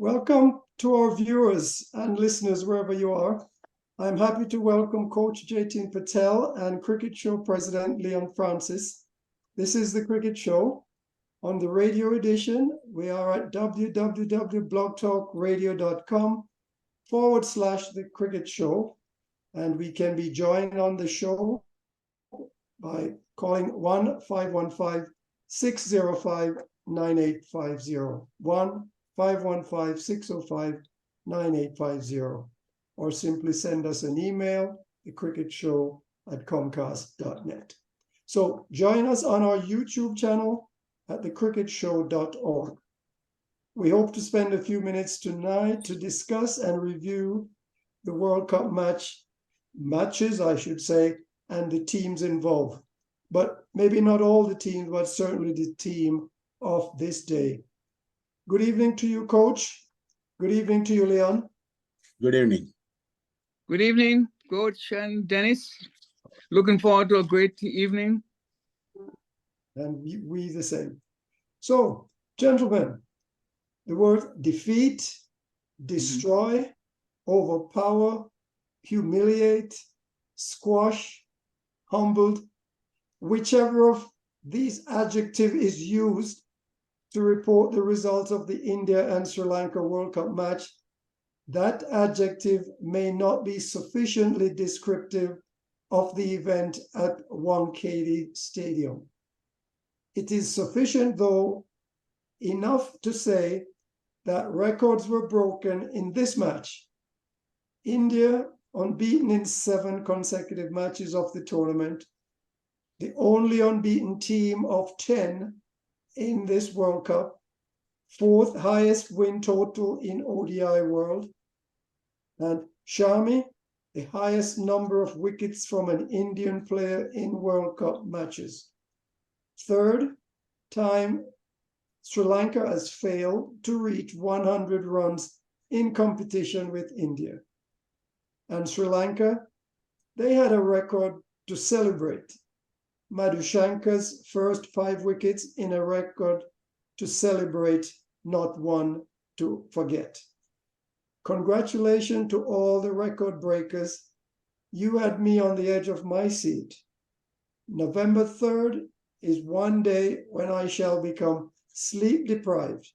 Welcome to our viewers and listeners wherever you are. I'm happy to welcome Coach Jatin Patel and Cricket Show President Leon Francis. This is the Cricket Show. On the radio edition, we are at www.blogtalkradio.com/the Cricket Show, and we can be joined on the show by calling 1-515-605-9850, 1-515-605-9850, or simply send us an email, thecricketshow@comcast.net. So join us on our YouTube channel at thecricketshow.org. We hope to spend a few minutes tonight to discuss and review the World Cup matches, I should say, and the teams involved. But maybe not all the teams, but certainly the team of this day. Good evening to you, Coach. Good evening to you, Leon. Good evening. Good evening, Coach and Dennis. Looking forward to a great evening. And we the same. So, gentlemen, the word defeat, destroy, overpower, humiliate, squash, humbled, whichever of these adjectives is used to report the results of the India and Sri Lanka World Cup match, that adjective may not be sufficiently descriptive of the event at Wankhede Stadium. It is sufficient, though, enough to say that records were broken in this match. India, unbeaten in 7 consecutive matches of the tournament, the only unbeaten team of 10 in this World Cup, 4th highest win total in ODI world, and Shami, the highest number of wickets from an Indian player in World Cup matches. 3rd time Sri Lanka has failed to reach 100 runs in competition with India. And Sri Lanka, they had a record to celebrate. Madhushanka's first 5 wickets in a record to celebrate, not one to forget. Congratulations to all the record breakers. You had me on the edge of my seat. November 3rd is one day when I shall become sleep deprived.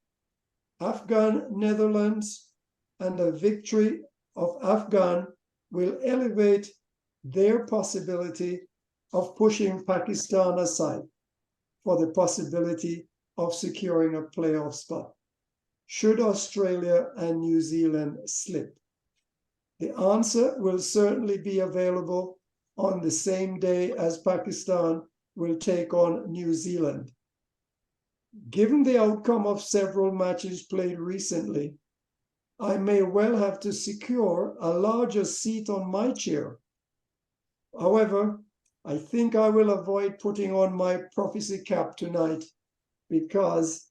Afghan Netherlands and the victory of Afghan will elevate their possibility of pushing Pakistan aside for the possibility of securing a playoff spot, should Australia and New Zealand slip. The answer will certainly be available on the same day as Pakistan will take on New Zealand. Given the outcome of several matches played recently, I may well have to secure a larger seat on my chair. However, I think I will avoid putting on my prophecy cap tonight because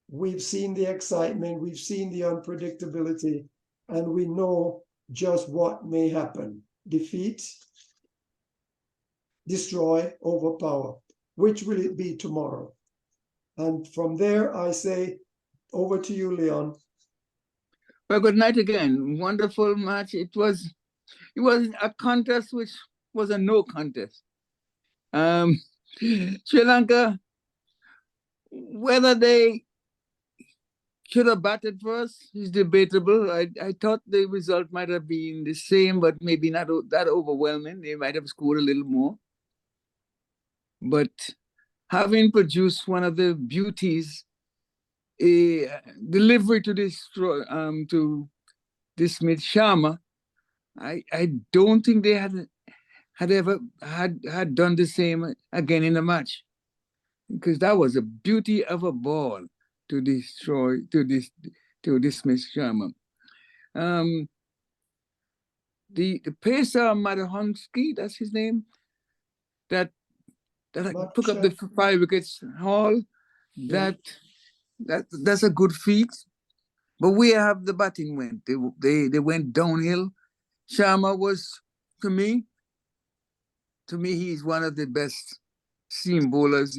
we've seen the excitement, we've seen the unpredictability, and we know just what may happen. Defeat, destroy, overpower. Which will it be tomorrow? And from there, I say, over to you, Leon. Well, good night again. Wonderful match. It was a contest which was a no contest. Sri Lanka, whether they should have batted first is debatable. I thought the result might have been the same, but maybe not that overwhelming. They might have scored a little more. But having produced one of the beauties, a delivery to Smith Sharma, I don't think they had ever done the same again in the match, because that was a beauty of a ball to Smith Sharma. The pacer Madhonsky, that's his name, that took up the 5 wickets haul. That's a good feat. But where have the batting went? They went downhill. Sharma was, to me, he's one of the best seam bowlers.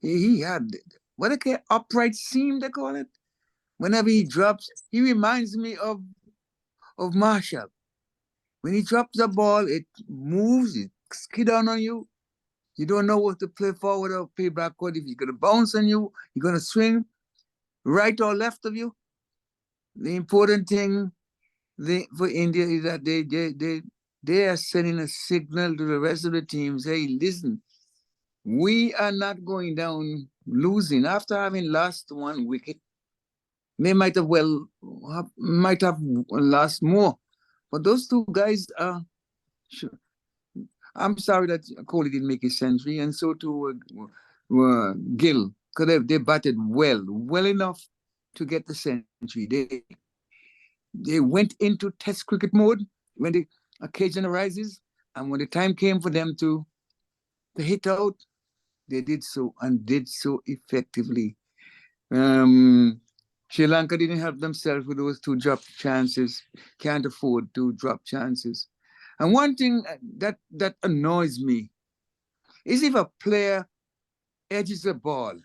He had what they call upright seam, they call it. Whenever he drops, he reminds me of Marshall. When he drops the ball, it moves, it skid down on you. You don't know what to play forward or play backward. If he's going to bounce on you, you're going to swing right or left of you. The important thing for India is that they are sending a signal to the rest of the teams. Hey, listen, we are not going down losing. After having lost one wicket, they might have lost more. But those two guys are. I'm sorry that Kohli didn't make his century, and so too Gill, because they batted well enough to get the century. They went into Test cricket mode when the occasion arises, and when the time came for them to hit out, they did so and did so effectively. Sri Lanka didn't help themselves with those two drop chances. Can't afford to drop chances. And one thing that annoys me is if a player edges the ball,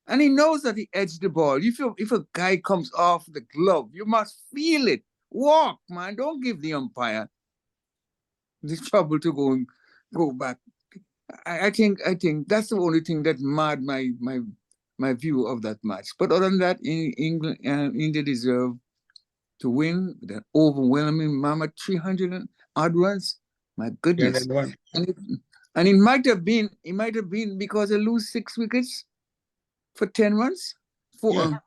and he knows that he edged the ball. If a guy comes off the glove, you must feel it. Walk, man. Don't give the umpire the trouble to go back. I think that's the only thing that marred my view of that match. But other than that, India deserve to win with an overwhelming mama 300 odd runs. My goodness. And it might have been because they lose 6 wickets for 10 runs. 14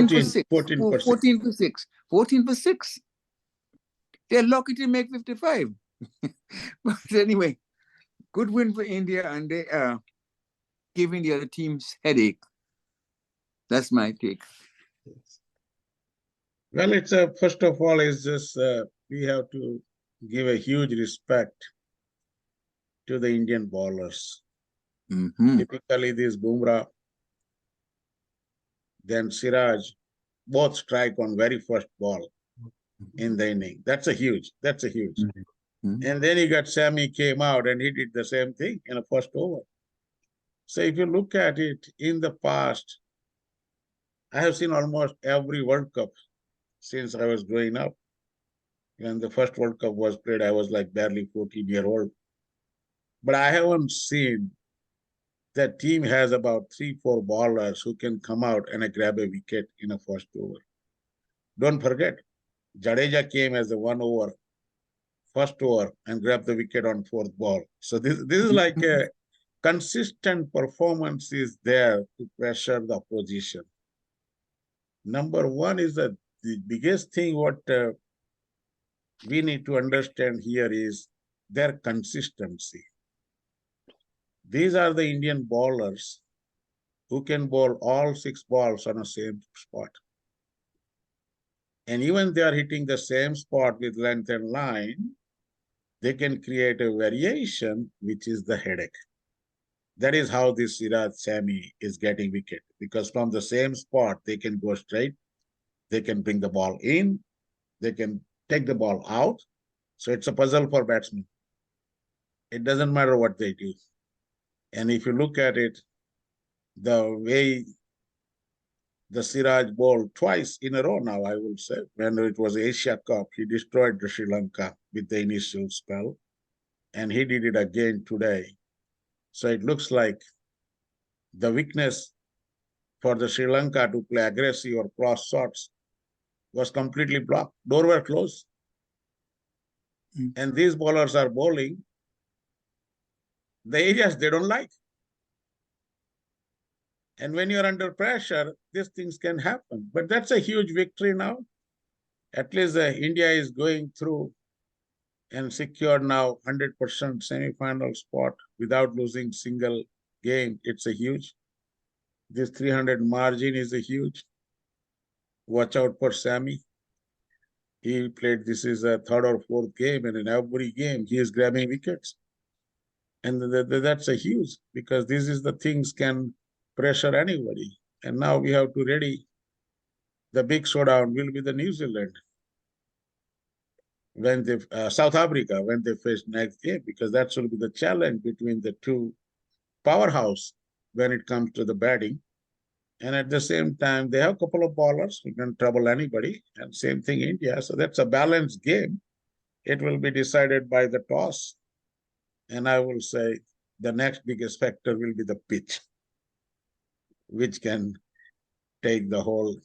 for 6. 14 for 6. 14 for 6. They're lucky to make 55. But anyway, good win for India, and they are giving the other teams headache. That's my take. Well, it's first of all, is just we have to give a huge respect to the Indian bowlers. Typically, this Bumrah, then Siraj, both strike on very first ball in the inning. That's a huge. And then you got Sammy came out and he did the same thing in a first over. So if you look at it in the past, I have seen almost every World Cup since I was growing up. When the first World Cup was played, I was like barely 14-year-old. But I haven't seen that team has about 3-4 bowlers who can come out and grab a wicket in a first over. Don't forget, Jadeja came as a 1 over, first over, and grabbed the wicket on 4th ball. So this is like a consistent performance is there to pressure the opposition. Number one is that the biggest thing what we need to understand here is their consistency. These are the Indian bowlers who can bowl all 6 balls on the same spot. And even they are hitting the same spot with length and line, they can create a variation, which is the headache. That is how this Siraj Sammy is getting wicket, because from the same spot, they can go straight, they can bring the ball in, they can take the ball out. So it's a puzzle for batsmen. It doesn't matter what they do. And if you look at it, the way the Siraj bowled twice in a row now, I will say, when it was Asia Cup, he destroyed the Sri Lanka with the initial spell. And he did it again today. So it looks like the weakness for the Sri Lanka to play aggressive or cross shots was completely blocked. Door were closed. And these bowlers are bowling the areas they don't like. And when you're under pressure, these things can happen. But that's a huge victory now. At least India is going through and secured now 100% semi-final spot without losing single game. It's a huge. This 300 margin is a huge. Watch out for Sammy. He played, this is a 3rd or 4th game, and in every game, he is grabbing wickets. And that's a huge, because this is the things can pressure anybody. And now we have to ready. The big showdown will be the New Zealand. When they, South Africa, when they face next game, because that will be the challenge between the two powerhouse when it comes to the batting. And at the same time, they have a couple of bowlers who can trouble anybody. And same thing India. So that's a balanced game. It will be decided by the toss. And I will say the next biggest factor will be the pitch, which can take the whole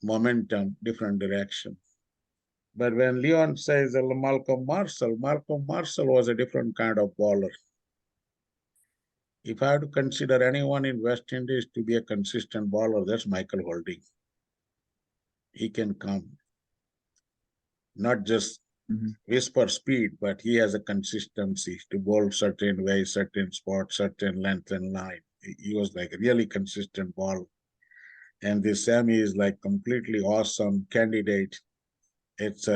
momentum different direction. But when Leon says Malcolm Marshall was a different kind of bowler. If I have to consider anyone in West Indies to be a consistent bowler, that's Michael Holding. He can come, not just whisper speed, but he has a consistency to bowl certain way, certain spot, certain length and line. He was like a really consistent bowler. And this Sammy is like completely awesome candidate. It's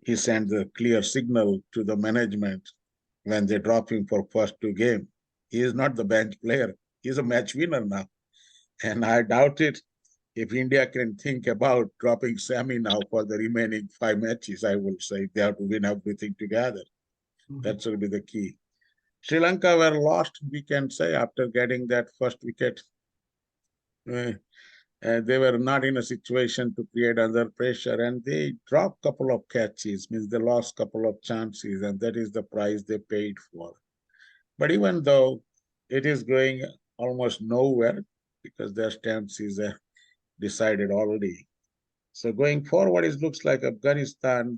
he sent a clear signal to the management when they drop him for first two games. He is not the bench player. He's a match winner now. And I doubt it if India can think about dropping Sammy now for the remaining 5 matches. I will say they have to win everything together. That will be the key. Sri Lanka were lost, we can say, after getting that first wicket. They were not in a situation to create under pressure, and they dropped a couple of catches, means they lost a couple of chances, and that is the price they paid for. But even though it is going almost nowhere, because their stance is decided already. So going forward, it looks like Afghanistan,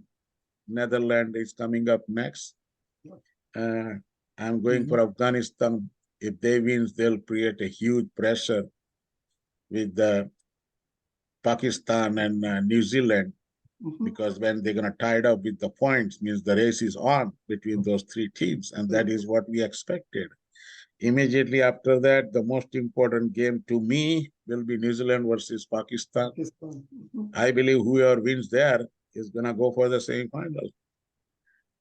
Netherlands is coming up next. I'm going for Afghanistan. If they win, they'll create a huge pressure with Pakistan and New Zealand, because when they're going to tie it up with the points, means the race is on between those three teams, and that is what we expected. Immediately after that, the most important game to me will be New Zealand versus Pakistan. I believe whoever wins there is going to go for the semi-final.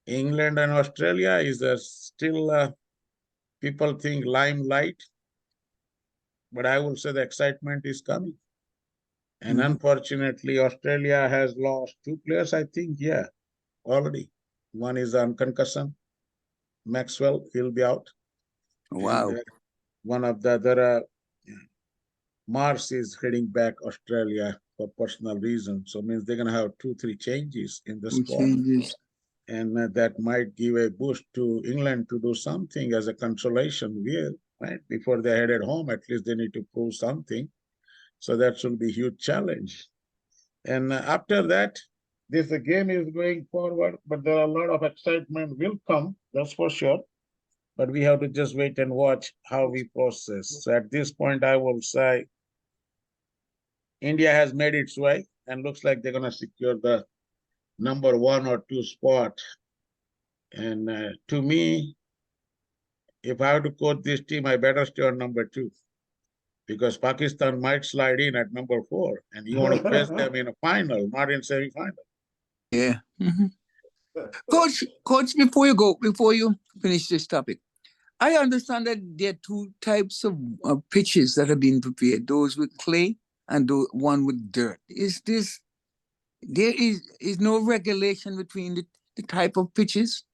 England and Australia is still, people think limelight, but I will say the excitement is coming. And unfortunately, Australia has lost 2 players, I think, already. One is on concussion. Maxwell, he'll be out. Wow. And one of the other, Mars is heading back Australia for personal reasons. So it means they're going to have 2-3 changes in the squad. And that might give a boost to England to do something as a consolation, right? Before they head at home, at least they need to prove something. So that should be a huge challenge. And after that, this game is going forward, but there are a lot of excitement will come, that's for sure. But we have to just wait and watch how we process. So at this point, I will say India has made its way and looks like they're going to secure the number 1 or 2 spot. And to me, if I have to coach this team, I better stay on number 2. Because Pakistan might slide in at number 4, and you want to face them in a final, not in semi-final. Yeah. Coach, before you finish this topic, I understand that there are 2 types of pitches that are being prepared: those with clay and one with dirt. There is no regulation between the type of pitches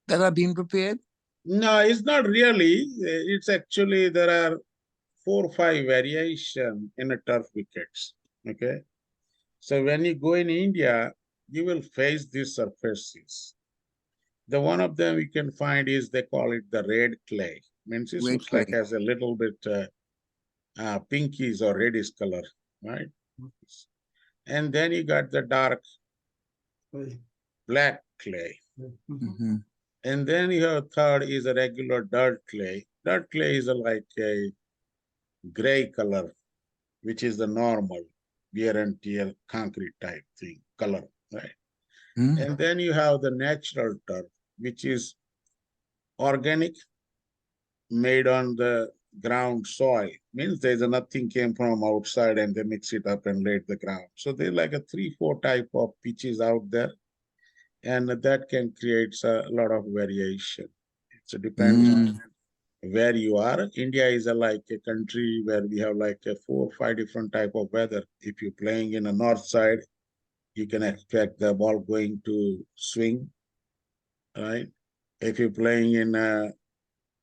that are being prepared? No, it's not really. It's actually there are 4 or 5 variations in a turf wickets. Okay. So when you go in India, you will face these surfaces. The one of them you can find is, they call it the red clay. Means it looks like has a little bit pinkish or reddish color, right? And then you got the dark black clay. And then you have third is a regular dirt clay. Dirt clay is like a gray color, which is the normal wear and tear concrete type thing, color, right? And then you have the natural turf, which is organic, made on the ground soil. Means there's nothing came from outside and they mix it up and laid the ground. So there's like a 3-4 type of pitches out there, and that can create a lot of variation. It depends on where you are. India is like a country where we have like a 4 or 5 different type of weather. If you're playing in the north side, you can expect the ball going to swing, right? If you're playing in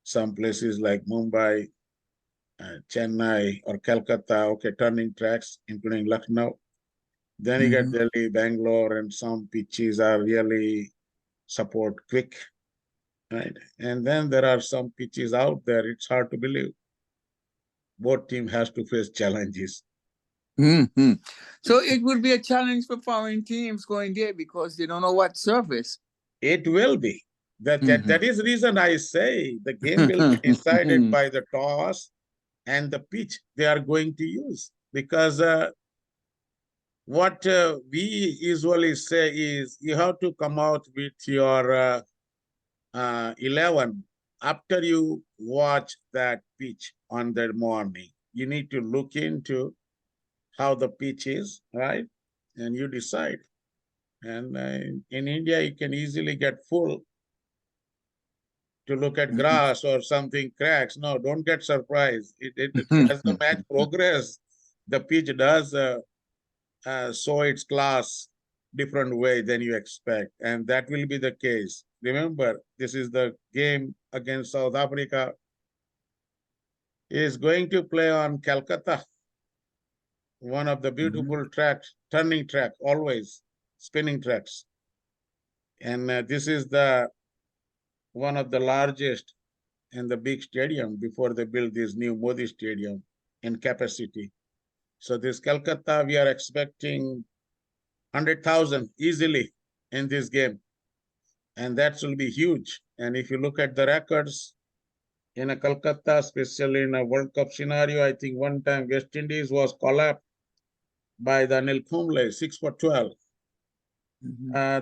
some places like Mumbai, Chennai or Calcutta, okay, turning tracks, including Lucknow. Then you get Delhi, Bangalore, and some pitches are really support quick, right? And then there are some pitches out there, it's hard to believe. Both team has to face challenges. So it would be a challenge for foreign teams going there because they don't know what surface. It will be. That is the reason I say the game will be decided by the toss and the pitch they are going to use. Because what we usually say is you have to come out with your 11 after you watch that pitch on that morning. You need to look into how the pitch is, right? And you decide. And in India, you can easily get fooled to look at grass or something cracks. No, don't get surprised. As the match progresses, the pitch does show its class different way than you expect. And that will be the case. Remember, this is the game against South Africa. Is going to play on Calcutta, one of the beautiful tracks, turning track, always spinning tracks. And this is the one of the largest and the big stadium before they built this new Modi Stadium in capacity. So this Calcutta, we are expecting 100,000 easily in this game. And that will be huge. And if you look at the records in a Calcutta, especially in a World Cup scenario, I think one time West Indies was collapsed by the Anil Kumble, 6 for 12.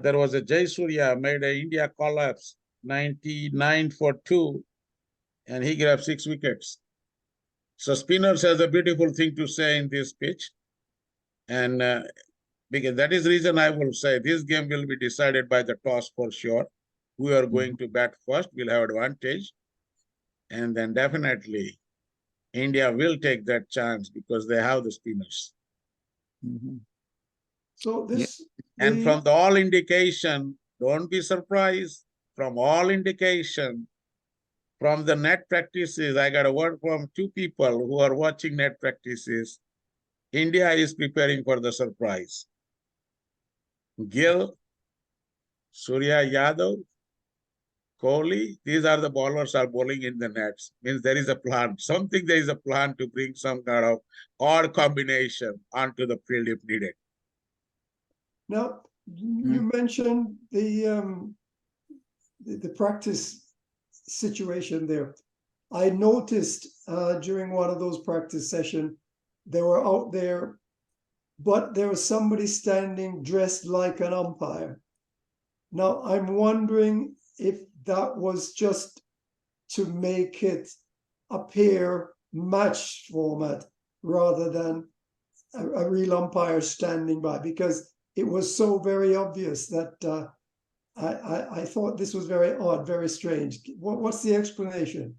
There was a Jay Surya made a India collapse, 99 for 2, and he grabbed 6 wickets. So spinners has a beautiful thing to say in this pitch. And because that is the reason I will say this game will be decided by the toss for sure. We are going to bat first, we'll have advantage. And then definitely India will take that chance because they have the spinners. So this... And from the all indication, don't be surprised, from all indication, from the net practices, I got a word from 2 people who are watching net practices. India is preparing for the surprise. Gill, Surya Yadav, Kohli, these are the bowlers are bowling in the nets. Means there is a plan. Something there is a plan to bring some kind of odd combination onto the field if needed. Now, you mentioned the practice situation there. I noticed during one of those practice sessions, they were out there, but there was somebody standing dressed like an umpire. Now, I'm wondering if that was just to make it appear match format rather than a real umpire standing by, because it was so very obvious that I thought this was very odd, very strange. What's the explanation?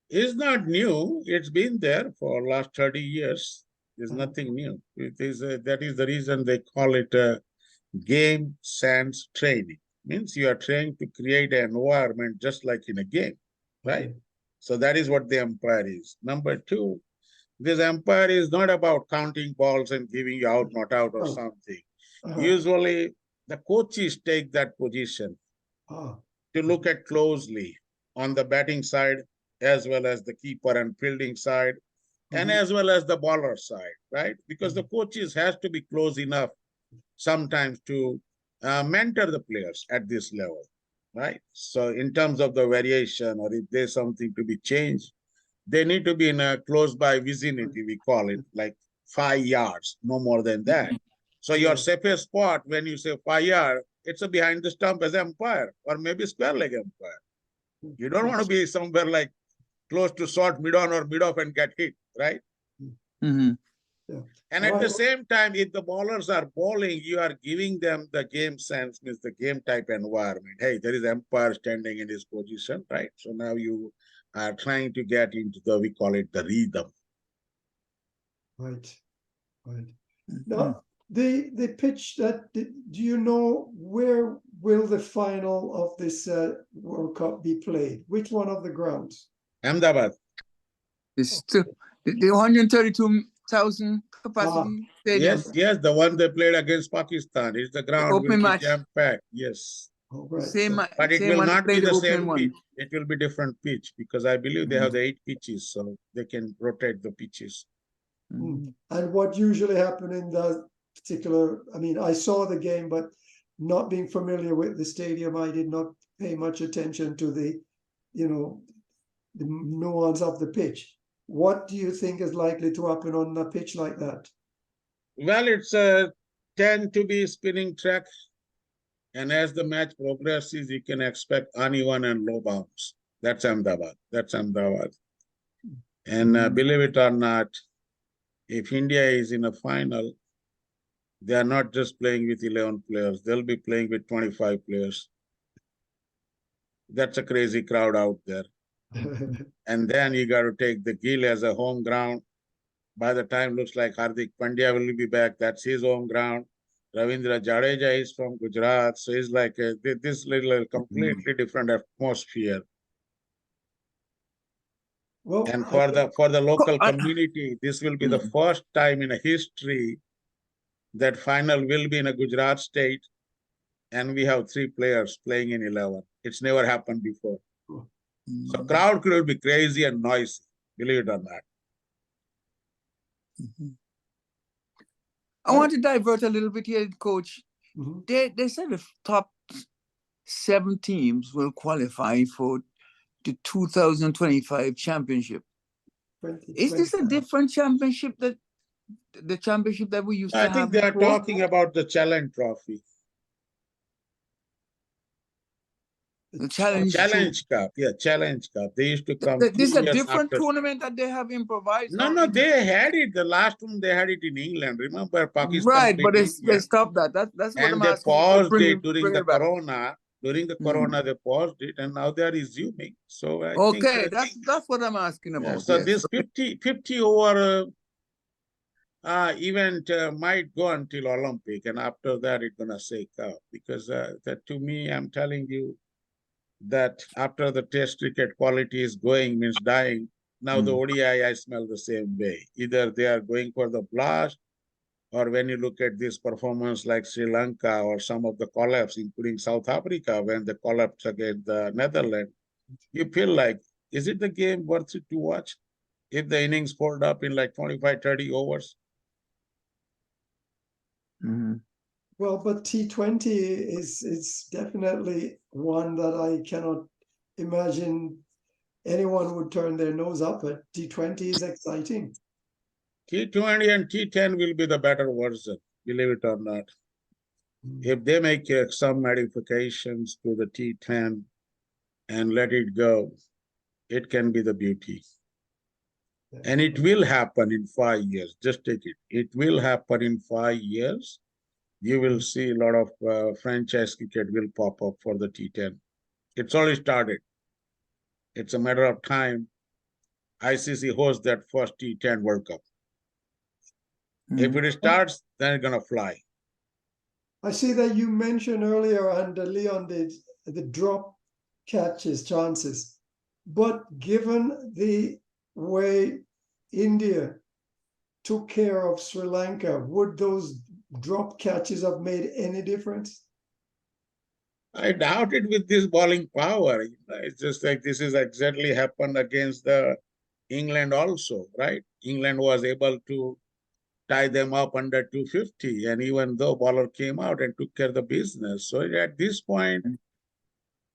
It's not new. It's been there for last 30 years. There's nothing new. It is that is the reason they call it game sense training. Means you are trying to create an environment just like in a game, right? So that is what the umpire is. Number 2, this umpire is not about counting balls and giving you out, not out or something. Usually the coaches take that position to look at closely on the batting side as well as the keeper and fielding side and as well as the bowler side, right? Because the coaches has to be close enough sometimes to mentor the players at this level, right? So in terms of the variation or if there's something to be changed, they need to be in a close by vicinity, we call it, like 5 yards, no more than that. So your safest spot when you say 5 yards, it's a behind the stump as umpire or maybe square leg umpire. You don't want to be somewhere like close to short mid-on or mid-off and get hit, right? And at the same time, if the bowlers are bowling, you are giving them the game sense, means the game type environment. Hey, there is umpire standing in his position, right? So now you are trying to get into the, we call it the rhythm. Right. Now, the pitch that, do you know where will the final of this World Cup be played? Which one of the grounds? Ahmedabad. It's still the 132,000 capacity stadium. Yes, the one they played against Pakistan. Is the ground will opening be match. jam-packed. Yes. Oh, right. Same, So, But it same will one not be played the the opening same one. pitch. It will be different pitch because I believe they have the 8 pitches, so they can rotate the pitches. and what usually happened in that particular, I mean, I saw the game, but not being familiar with the stadium, I did not pay much attention to the, the nuance of the pitch. What do you think is likely to happen on a pitch like that? Well, it's tend to be spinning track. And as the match progresses, you can expect uneven and low bounce. That's Ahmedabad. That's Ahmedabad. And believe it or not, if India is in a final, they are not just playing with 11 players. They'll be playing with 25 players. That's a crazy crowd out there. And then you got to take the Gill as a home ground. By the time looks like Hardik Pandya will be back. That's his home ground. Ravindra Jadeja is from Gujarat. So it's like this little completely different atmosphere. Well, And for the local community, this will be the first time in a history that final will be in a Gujarat state, and we have 3 players playing in 11. It's never happened before. So crowd could be crazy and noisy, believe it or not. I want to divert a little bit here, Coach. They said the top 7 teams will qualify for the 2025 championship. Is this a different championship that the championship that we used to have? I think they are talking about the Challenge Trophy. The Challenge Cup. Yeah, Challenge Cup. They used to come. This is a different tournament that they have improvised. No, they had it. The last one they had it in England. Remember, Pakistan. Right, but they stopped that. That's what and I'm asking. They paused it during the Corona. During the Corona, they paused it, and now they are resuming. So I think that's what I'm asking about. So this 50 over event might go until Olympic, and after that it's gonna shake out because that to me, I'm telling you that after the Test cricket quality is going means dying. Now the ODI I smell the same way. Either they are going for the blast, or when you look at this performance like Sri Lanka or some of the collapse, including South Africa, when they collapsed against the Netherlands, you feel like, is it the game worth it to watch if the innings fold up in like 25, 30 overs? Well, but T20 is definitely one that I cannot imagine anyone would turn their nose up at. T20 is exciting. T20 and T10 will be the better version, believe it or not. If they make some modifications to the T10 and let it go, it can be the beauty. And it will happen in 5 years. Just take it. It will happen in 5 years. You will see a lot of franchise cricket will pop up for the T10. It's already started. It's a matter of time. ICC hosts that first T10 World Cup. If it starts, then it's going to fly. I see that you mentioned earlier, and Leon did, the drop catches chances. But given the way India took care of Sri Lanka, would those drop catches have made any difference? I doubt it with this bowling power. It's just like this is exactly happened against the England also, right? England was able to tie them up under 250, and even though bowler came out and took care of the business. So at this point,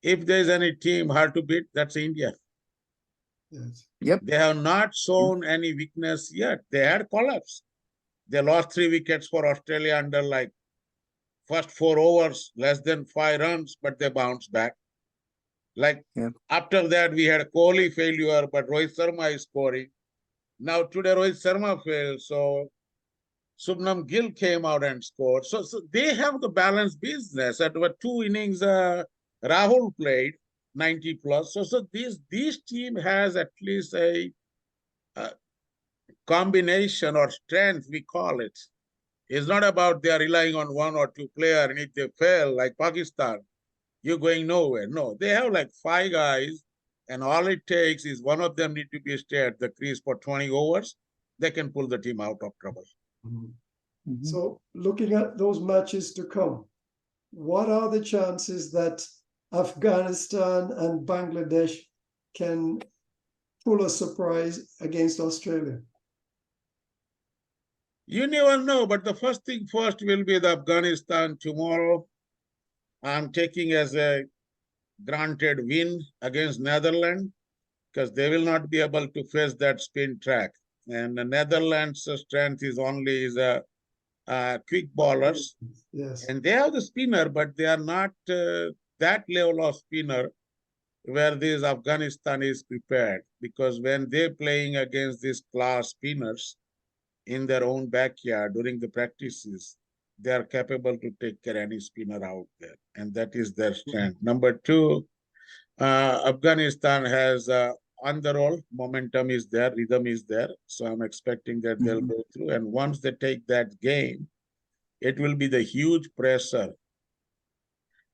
if there's any team hard to beat, that's India. Yes. Yep. They have not shown any weakness yet. They had collapse. They lost 3 wickets for Australia under like first 4 overs, less than 5 runs, but they bounced back. Like after that, we had Kohli failure, but Rohit Sharma is scoring. Now today Rohit Sharma failed, so Subnam Gill came out and scored. So they have the balanced business. At 2 innings, Rahul played 90 plus. So this team has at least a combination or strength, we call it. It's not about they are relying on 1 or 2 players, and if they fail, like Pakistan, you're going nowhere. No, they have like 5 guys And all it takes is one of them need to be stay at the crease for 20 overs. They can pull the team out of trouble. So looking at those matches to come, what are the chances that Afghanistan and Bangladesh can pull a surprise against Australia? You never know, but the first thing first will be the Afghanistan tomorrow. I'm taking as a granted win against Netherlands because they will not be able to face that spin track. And the Netherlands' strength is only a quick bowlers. Yes. And they have the spinner, but they are not that level of spinner where this Afghanistan is prepared. Because when they're playing against these class spinners in their own backyard during the practices, they are capable to take care of any spinner out there. And that is their strength. Number two, Afghanistan has on the roll, momentum is there, rhythm is there. So I'm expecting that they'll go through. And once they take that game, it will be the huge pressure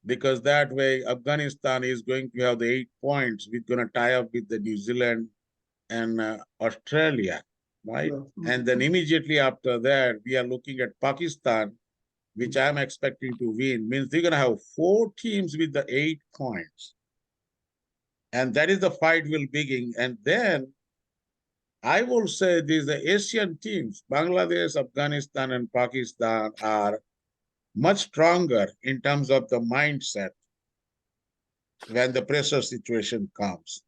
because that way Afghanistan is going to have the 8 points. We're going to tie up with the New Zealand and Australia, right? And then immediately after that, we are looking at Pakistan, which I'm expecting to win. Means they're going to have 4 teams with the 8 points. And that is the fight will begin. And then I will say these the Asian teams, Bangladesh, Afghanistan, and Pakistan are much stronger in terms of the mindset when the pressure situation comes.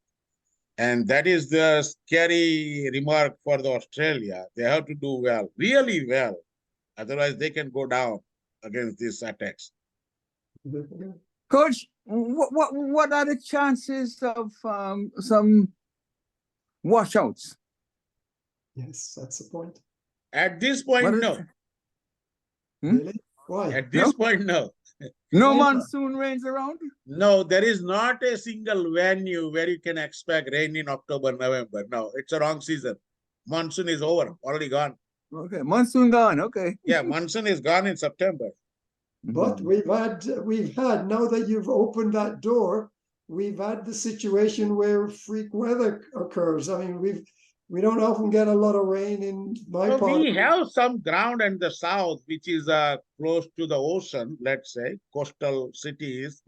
And that is the scary remark for the Australia. They have to do well, really well. Otherwise, they can go down against these attacks. Coach, what are the chances of some washouts? Yes, that's the point. At this point, no. Really? Why? At this point, no. No monsoon rains around? No, there is not a single venue where you can expect rain in October, November. No, it's a wrong season. Monsoon is over, already gone. Okay, monsoon gone. Okay. Yeah, monsoon is gone in September. But we've had now that you've opened that door, we've had the situation where freak weather occurs. I mean, we don't often get a lot of rain in my So part. we have some ground in the south, which is close to the ocean, let's say, coastal cities.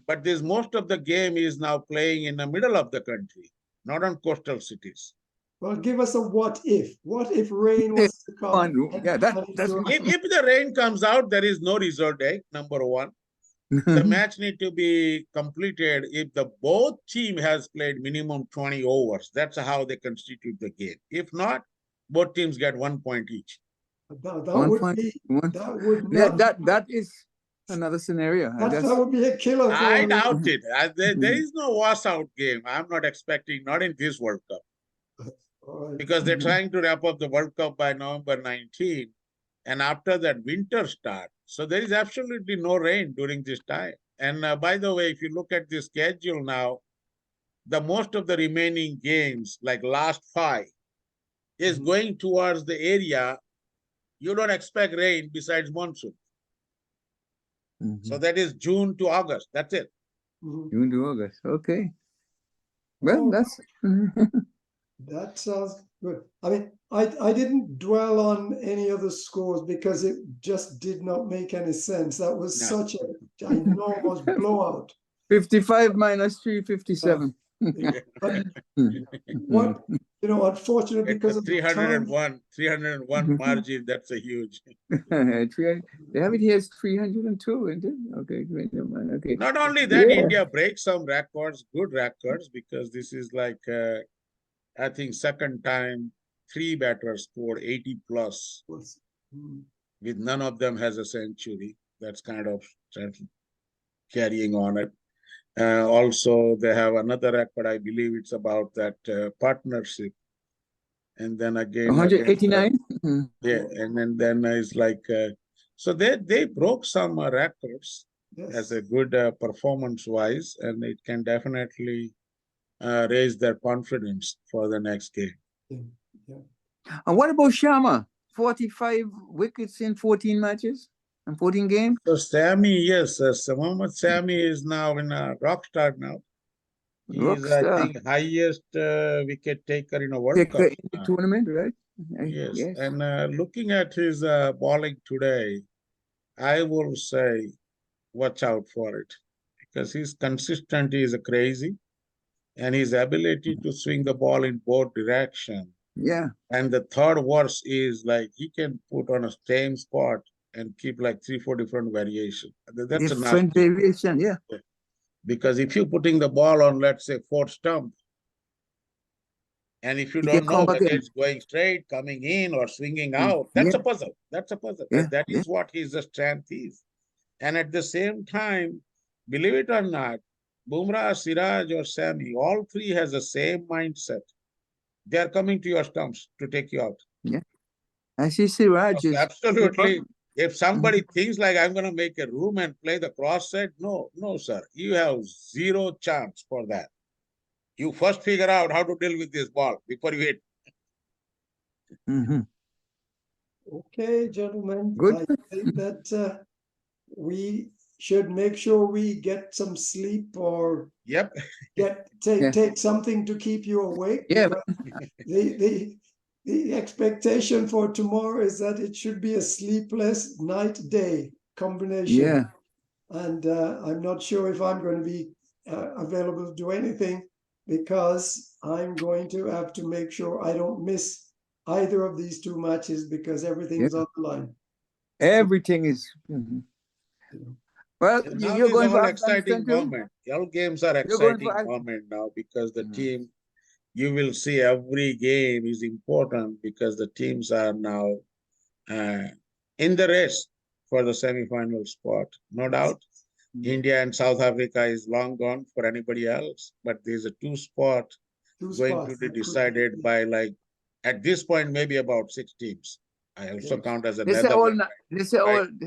But this most of the game is now playing in the middle of the country, not on coastal cities. Well, give us a what if. What if rain was to come? Yeah, that's if the rain comes out, there is no result, number one. The match need to be completed if the both team has played minimum 20 overs. That's how they constitute the game. If not, both teams get 1 point each. That is another scenario. That would be a killer. I doubt it. There is no washout game. I'm not expecting, not in this World Cup. Because they're trying to wrap up the World Cup by November 19. And after that, winter starts. So there is absolutely no rain during this time. And by the way, if you look at the schedule now, the most of the remaining games, like last 5, is going towards the area you don't expect rain besides monsoon. So that is June to August. That's it. June to August. Okay. Well, that sounds good. I mean, I didn't dwell on any other scores because it just did not make any sense. That was such an enormous blowout. 55 minus 357. But what, unfortunately, because of 301 margin, that's a huge. They have it here as 302, isn't it? Okay, okay. Not only that, India breaks some records, good records, because this is like, I think, second time 3 batters scored 80 plus, with none of them has a century. That's kind of carrying on it. Also, they have another record, I believe it's about that partnership. And then again, 189? Yeah, and then it's like, so they broke some records as a good performance-wise, and it can definitely raise their confidence for the next game. And what about Sharma? 45 wickets in 14 matches and 14 games? So Sammy, yes, Mohammad Sammy is now in a rock star now. He's, I Rockstar. think, highest wicket taker in a World Take Cup. in the tournament, right? Yes, Yes. and looking at his bowling today, I will say, watch out for it because his consistency is crazy, and his ability to swing the ball in both directions. Yeah. And the third worst is like he can put on a same spot and keep like 3, 4 different variations. That's a Different nasty. variation, yeah. Because if you're putting the ball on, let's say, fourth stump, and if you You don't can know come whether again. it's going straight, coming in, or swinging out, Yeah. that's a puzzle. That's a puzzle. Yeah, That yeah. is what his strength is. And at the same time, believe it or not, Bumrah, Siraj, or Sami, all three has the same mindset. They are coming to your stumps to take you out. Yeah. ICC Raj is Absolutely. If somebody thinks like I'm going to make a room and play the cross set, no, sir. You have zero chance for that. You first figure out how to deal with this ball before you hit. Okay, gentlemen, Good. I think that we should make sure we get some sleep or Yep. take something to keep you awake. Yeah. because the expectation for tomorrow is that it should be a sleepless night day combination. Yeah. And I'm not sure if I'm going to be available to do anything because I'm going to have to make sure I don't miss either of these two matches because everything is on the line. Everything is. Well, Now you're is going for our Afghanistan exciting too? moment. All games are You're going exciting for moment now because the team, you will see every game is important because the teams are now in the race for the semi-final spot. No doubt. India and South Africa is long gone for anybody else, but there's a two spot going to be decided by like, at this point, maybe about 6 teams. I also count as a Netherlands. They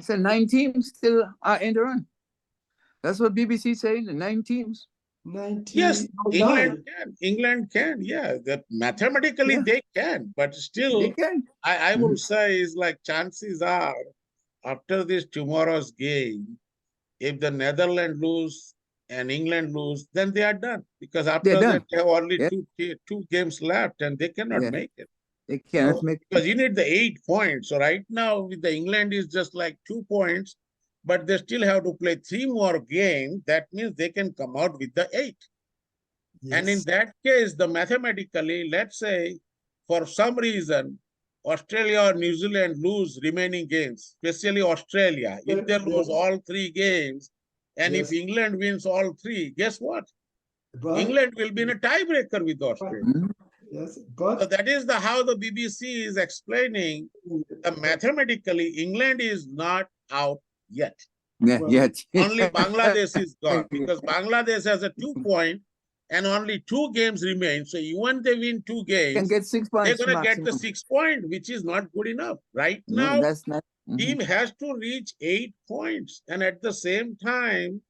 say 9 teams still are in the run. That's what BBC saying, the 9 teams. 19, Yes, nine. England can, yeah. Mathematically they can, but still, They can. I will say is like chances are after this tomorrow's game, if the Netherlands lose and England lose, then they are done because after that they have only two games left and they cannot make it. They cannot make it. Because you need the 8 points. So right now with the England is just like 2 points, but they still have to play 3 more games. That means they can come out with the 8. Yes. And in that case, the mathematically, let's say for some reason, Australia or New Zealand lose remaining games, especially Australia. If they lose all 3 games, and if England wins all 3, guess what? England will be in a tiebreaker with Australia. Yes, so that is how the BBC is explaining that mathematically England is not out yet. Yet. Only Bangladesh is gone because Bangladesh has a 2 point and only 2 games remain. So even they win 2 games, can get 6 points. They're going to get the 6 point, which is not good enough. Right now, that's not. Team has to reach 8 points. And at the same time,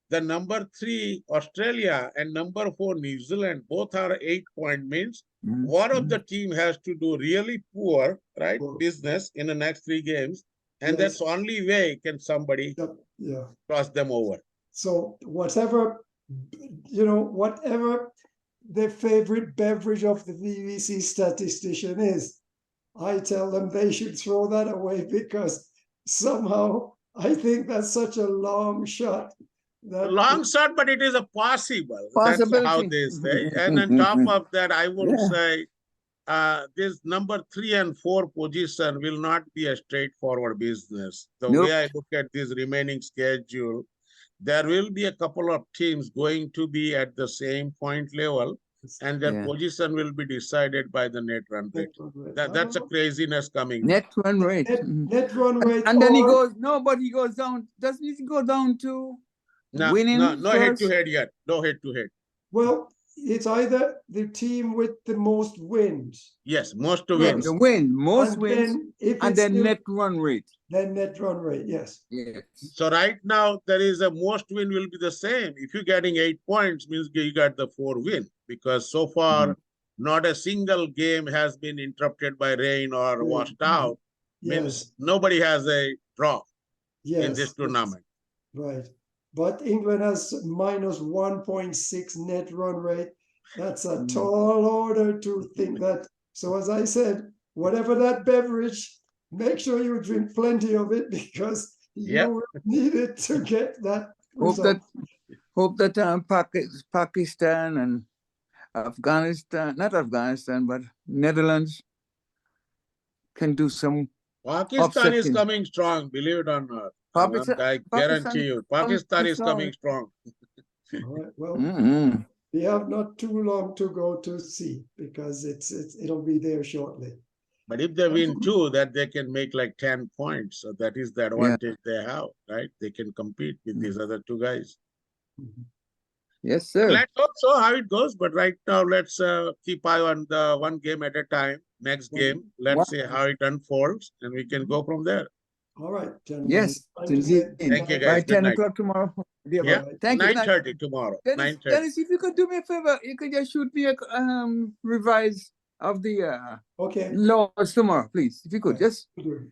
the number 3, Australia, and number 4, New Zealand, both are 8-point means one of the team has to do really poor, right, business in the next 3 games. And that's only way can somebody cross them over. So whatever the favorite beverage of the BBC statistician is, I tell them they should throw that away because somehow I think that's such a long shot. Long shot, but it is a possible. That's how they say. And on top of that, I will say this number 3 and 4 position will not be a straightforward business. The way I look at this remaining schedule, there will be a couple of teams going to be at the same point level, and their position will be decided by the net run rate. That's a craziness coming. Net run rate. Net run rate. And then he goes down. Doesn't he go down to winning? No head-to-head yet. No head-to-head. Well, it's either the team with the most wins. Yes, most wins. The most wins, and then net run rate. Then net run rate, yes. So right now, there is a most win will be the same. If you're getting 8 points, means you got the 4 win. Because so far, not a single game has been interrupted by rain or washed out. Means nobody has a draw in this tournament. Right. but England has minus 1.6 net run rate. That's a Mm. tall order to think that. So as I said, whatever that beverage, make sure you drink plenty of it because Yep. you will need it to get that Hope result. that Pakistan and Afghanistan, not Afghanistan, but Netherlands can do some Pakistan is offsetting. coming strong, believe it or not. I Pakistan guarantee you, Pakistan is strong. coming strong. All right. Well, Mhm. we have not too long to go to see because it'll be there shortly. But if they win two, that they can make like 10 points. So that is the advantage they have, right? They can compete with these other two guys. Yes, sir. Let's hope so how it goes. But right now, let's keep eye on the one game at a time. Next game, let's see how it unfolds, and we can go from there. All right, gentlemen. Yes, Time to say indeed. Thank you, goodnight. guys. By Good 10 night. o'clock tomorrow. Yeah, Thank you. 9:30 tomorrow. Dennis, 9:30. Dennis, if you could do me a favor, you could just shoot me a revise of the Okay. laws tomorrow, please. If you could, Right. just We'll do it.